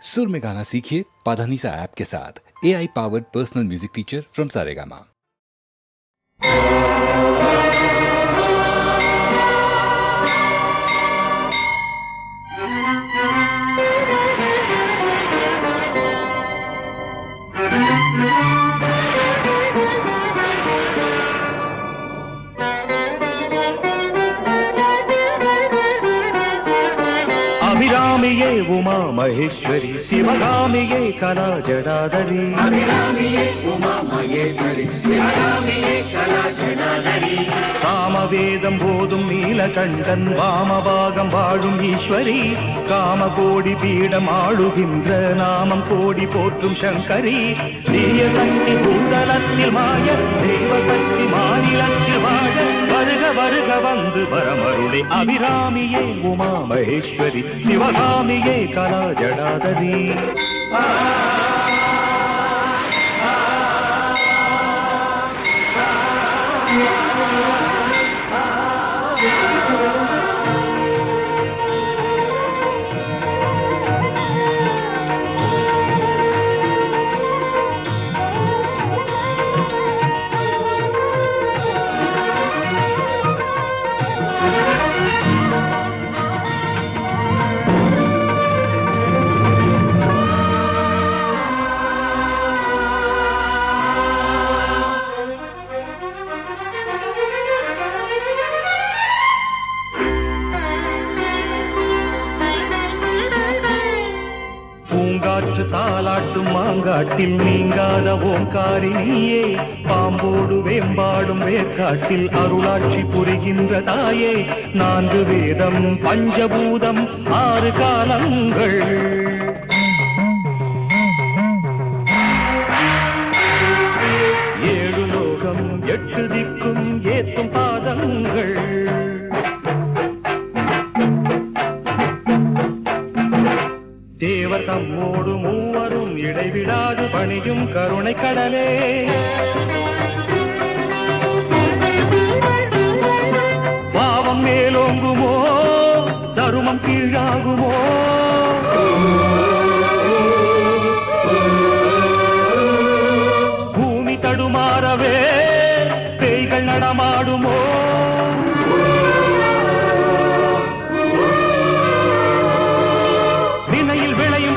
सुर में गाना सीखिए पाधानीसा ऐप के साथ। AI powered personal music teacher from Saregama. அபிராமியே உமா மகேஸ்வரி சிவகாமியே கலா ஜடாதரி. அபிராமியே உமா மகேஸ்வரி சிவகாமியே கலா ஜடாதரி. சாமவேதம் போதும் நீலகண்டன் வாமபாகம் வாழும் ஈஸ்வரி. காமகோடி பீடம் ஆளுகின்ற நாமம் கோடி போற்றும் சங்கரி. தீய சக்தி பூதலத்தில் மாய தேவசக்தி மாநிலத்தில் வாழ வருக வருக வந்து வரமருளே. அபிராமியே உமா மகேஸ்வரி சிவகாமியே கலா ஜடாதரி. பூங்காற்று தாலாட்டும் மாங்காட்டில் நீங்காத ஓங்காரினியே. பாம்போடு வேம்பாடும் வேற்காட்டில் அருளாட்சி புரிகின்ற தாயே. 4 வேதம் பஞ்சபூதம் 6 காலங்கள். 7 லோகம் 8 திக்கும் ஏத்தும் பாதங்கள். தேவர் தம்மோடு மூவரும் இடைவிடாது பணியும் கருணை கடலே. பாவம் மேலோங்குமோ தருமம் கீழாகுமோ. பூமி தடுமாறவே பேய்கள் நடமாடுமோ.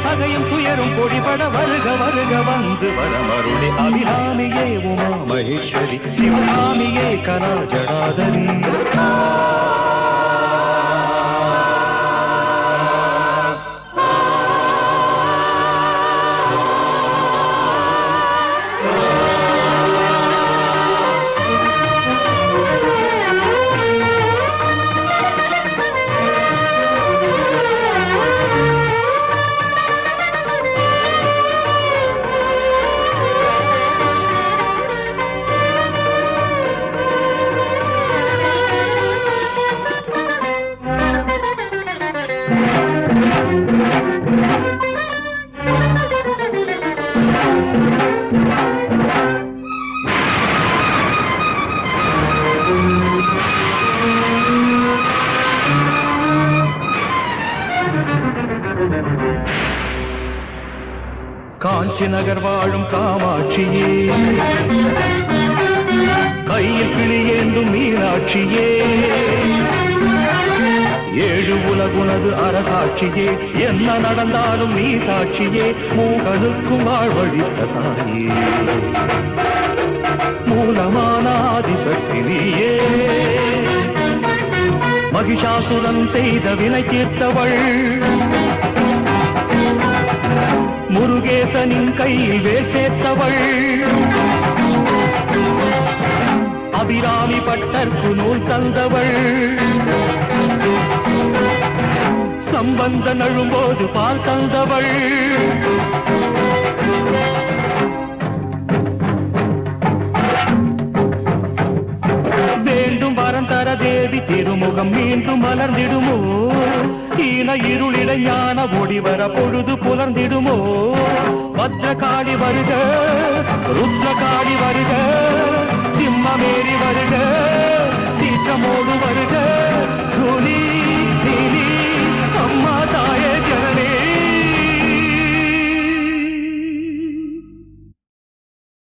பகையும் துயரும் பொடிபட வருக வருக வந்து வரமருளே. அபிராமியே உமா மகேஸ்வரி சிவகாமியே கலா ஜடாதரி. காஞ்சி நகர் வாழும் காமாட்சியே. கையில் கிளியேந்தும் மீனாட்சியே. 7 உலகுனது அரசாட்சியே. என்ன நடந்தாலும் நீ சாட்சியே. மூகனுக்கும் வாழ்வழித்த தாயே. மூலமான ஆதிசக்தி நீயே. மகிஷாசுரன் செய்த வினை தீர்த்தவள். முருகேசனின் கையில் வேல் சேர்த்தவள். அபிராமி பட்டர்க்கு நூல் தந்தவள். சம்பந்த நழும்போது பால் தந்தவள். வேண்டும் வரம் தர தேவி திருமுகம் மீண்டும் மலர்ந்திடுமோ. ஈன இருளிட ஞான ஒளிவர பொழுது புலர்ந்திடுமோ. பத்ரகாளி வருக ருத்ரகாளி வருக. சிம்மமேறி வருக சீற்றமோடு வருக. சூலி நீலி அம்மா தாயே.